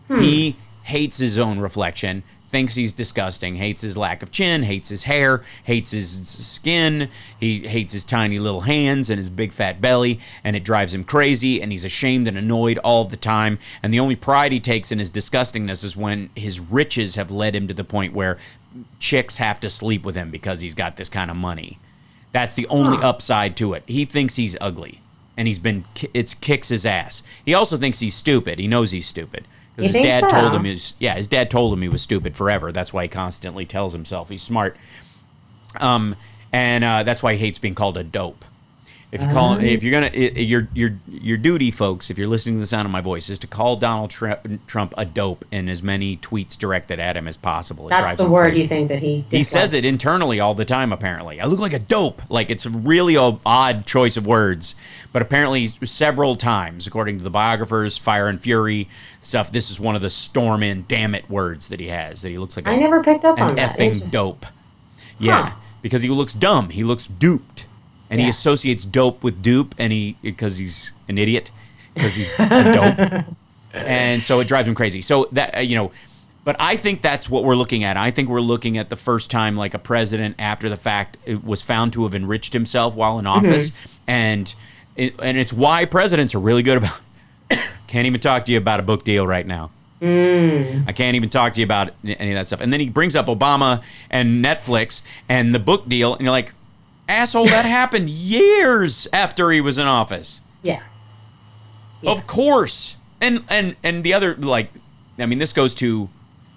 He hates his own reflection, thinks he's disgusting, hates his lack of chin, hates his hair, hates his skin, he hates his tiny little hands and his big fat belly, and it drives him crazy, and he's ashamed and annoyed all the time, and the only pride he takes in his disgustingness is when his riches have led him to the point where chicks have to sleep with him because he's got this kind of money. That's the only upside to it. He thinks he's ugly, and it kicks his ass. He also thinks he's stupid. He knows he's stupid. Because his dad told him his dad told him he was stupid forever. That's why he constantly tells himself he's smart. And that's why he hates being called a dope. If you call him, if you're gonna, your duty, folks, if you're listening to the sound of my voice, is to call Donald Trump a dope in as many tweets directed at him as possible. That's the word you think that he dislikes. He says it internally all the time, apparently. I look like a dope. Like, it's really an odd choice of words. But apparently several times, according to the biographers, Fire and Fury stuff, this is one of the storm in damn it words that he has, that he looks like I never picked up on that. effing dope. Yeah, because he looks dumb. He looks duped. And he associates dope with dupe, and because he's an idiot, because he's a dope, and so it drives him crazy. So that but I think that's what we're looking at. I think we're looking at the first time, like, a president after the fact was found to have enriched himself while in office, and it's why presidents are really good about. Can't even talk to you about a book deal right now. I can't even talk to you about any of that stuff. And then he brings up Obama and Netflix and the book deal, and you're like, asshole, that happened years after he was in office. Yeah. Of course. And the other, like, I mean, this goes to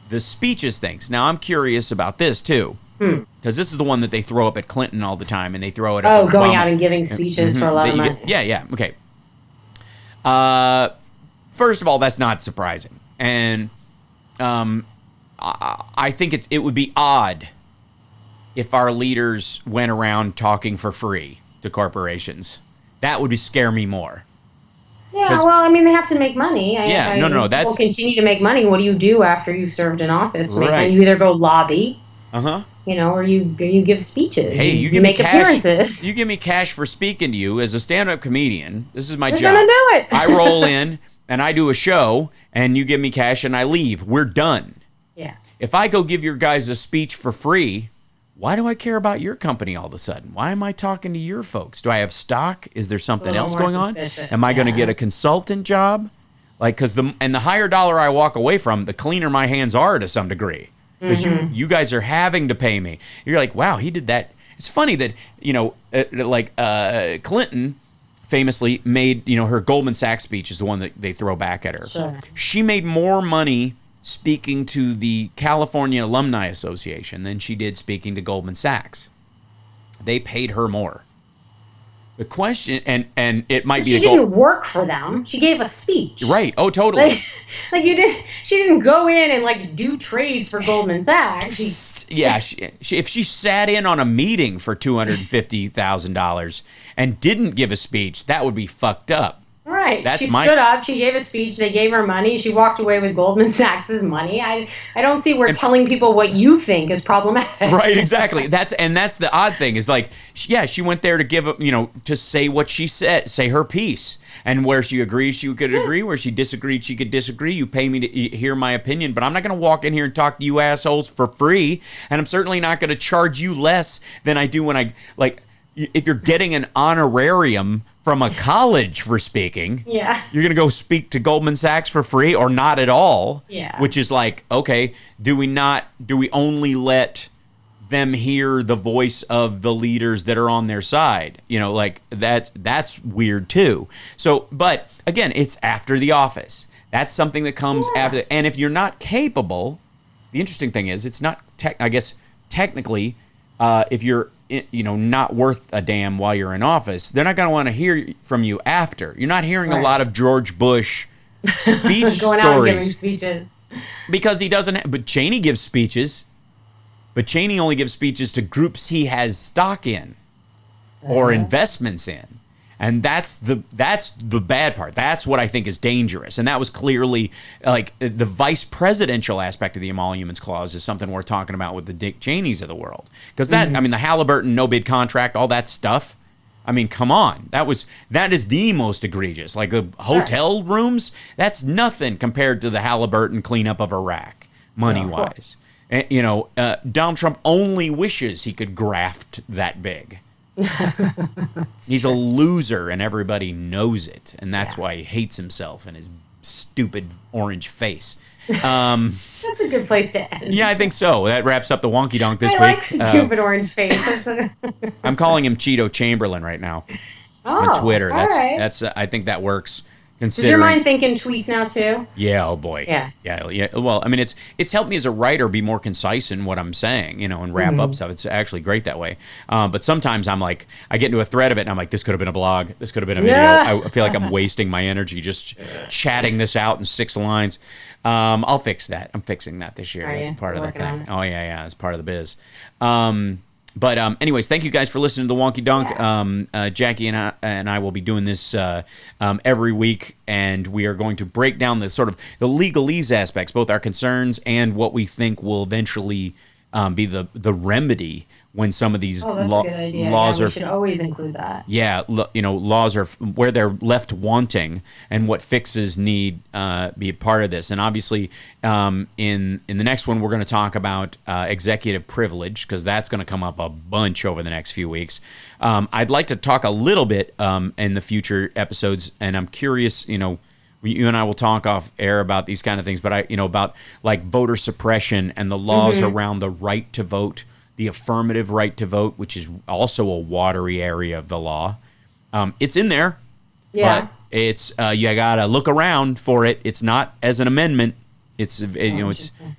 the speeches things. Now, I'm curious about this, too. Because this is the one that they throw up at Clinton all the time, and they throw it up at Obama. Going out and giving speeches for a lot of money. Yeah, okay. First of all, that's not surprising. And I think it would be odd if our leaders went around talking for free to corporations. That would scare me more. Yeah, well, I mean, they have to make money. That's... People continue to make money. What do you do after you've served in office? Right. You either go lobby, or you give speeches. Hey, you make appearances. You give me cash for speaking to you as a stand-up comedian. This is my job. You're gonna do it. I roll in, and I do a show, and you give me cash, and I leave. We're done. Yeah. If I go give your guys a speech for free, why do I care about your company all of a sudden? Why am I talking to your folks? Do I have stock? Is there something else going on? Am I going to get a consultant job? Like, because the higher dollar I walk away from, the cleaner my hands are to some degree. Because you guys are having to pay me. You're like, wow, he did that. It's funny that, Clinton famously made, her Goldman Sachs speech is the one that they throw back at her. Sure. She made more money speaking to the California Alumni Association than she did speaking to Goldman Sachs. They paid her more. The question, and it might be... She didn't work for them. She gave a speech. Right. Oh, totally. She didn't go in and do trades for Goldman Sachs. If she sat in on a meeting for $250,000 and didn't give a speech, that would be fucked up. Right. She stood up. She gave a speech. They gave her money. She walked away with Goldman Sachs' money. I don't see where telling people what you think is problematic. Right. Exactly. That's the odd thing is she went there to give to say what she said, say her piece, and where she agreed, she could agree. Where she disagreed, she could disagree. You pay me to hear my opinion, but I'm not going to walk in here and talk to you assholes for free, and I'm certainly not going to charge you less than I do when I if you're getting an honorarium from a college for speaking, you're going to go speak to Goldman Sachs for free or not at all, which is okay, do we only let them hear the voice of the leaders that are on their side? That's weird too. So, but again, it's after the office. That's something that comes after. And if you're not capable, the interesting thing is it's not, I guess, technically, if you're not worth a damn while you're in office, they're not going to want to hear from you after. You're not hearing a lot of George Bush speech Going out and giving stories. speeches. Because he doesn't, but Cheney gives speeches, but Cheney only gives speeches to groups he has stock in or investments in. And that's the bad part. That's what I think is dangerous. And that was clearly like the vice presidential aspect of the Emoluments Clause is something we're talking about with the Dick Cheneys of the world. Because that, I mean, the Halliburton no bid contract, all that stuff. I mean, come on. That is the most egregious. Like the hotel rooms, that's nothing compared to the Halliburton cleanup of Iraq, money-wise. And, you know, Donald Trump only wishes he could graft that big. He's a loser, and everybody knows it, and that's why he hates himself and his stupid orange face. That's a good place to end. Yeah, I think so. That wraps up the Wonkydonk this week. I like stupid orange face. I'm calling him Cheeto Chamberlain right now on Twitter. That's I think that works. Does your mind think in tweets now too? Yeah. Oh boy. Yeah. Well, I mean, it's helped me as a writer be more concise in what I'm saying, you know, and wrap up stuff. It's actually great that way. But sometimes I'm like, I get into a thread of it, and I'm like, this could have been a blog. This could have been a video. I feel like I'm wasting my energy just chatting this out in 6 lines. I'll fix that. I'm fixing that this year. That's part of the thing. Oh yeah. It's part of the biz. But anyways, thank you guys for listening to the Wonkydonk. Jackie and I will be doing this every week, and we are going to break down the sort of the legalese aspects, both our concerns and what we think will eventually be the remedy when some of these laws we should always include that. Yeah, you know, laws are where they're left wanting, and what fixes need be a part of this. And obviously, in the next one, we're going to talk about executive privilege, because that's going to come up a bunch over the next few weeks. I'd like to talk a little bit in the future episodes, and I'm curious, you know, you and I will talk off air about these kind of things, but about like voter suppression and the laws around the right to vote, the affirmative right to vote, which is also a watery area of the law. It's in there, but it's you gotta look around for it. It's not as an amendment. It's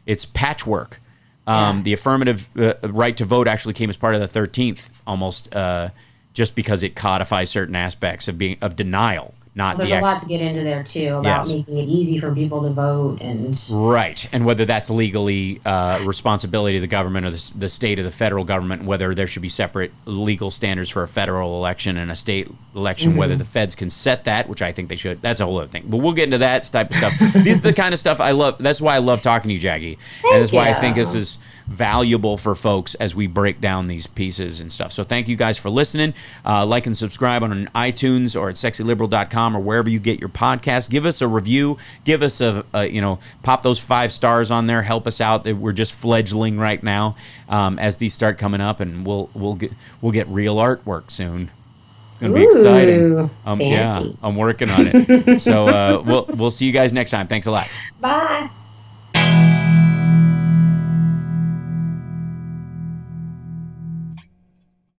it's patchwork. The affirmative right to vote actually came as part of the 13th, almost just because it codifies certain aspects of denial. There's a lot to get into there too about making it easy for people to vote and whether that's legally responsibility of the government or the state or the federal government, whether there should be separate legal standards for a federal election and a state election, whether the feds can set that, which I think they should. That's a whole other thing, but we'll get into that type of stuff. These are the kind of stuff I love. That's why I love talking to you, Jackie, and that's why I think this is valuable for folks as we break down these pieces and stuff. So thank you guys for listening. Like and subscribe on iTunes or at sexyliberal.com or wherever you get your podcasts. Give us a review. Give us pop those 5 stars on there. Help us out. We're just fledgling right now as these start coming up, and we'll get real artwork soon. It's gonna be exciting. Fancy. I'm working on it. So we'll see you guys next time. Thanks a lot. Bye.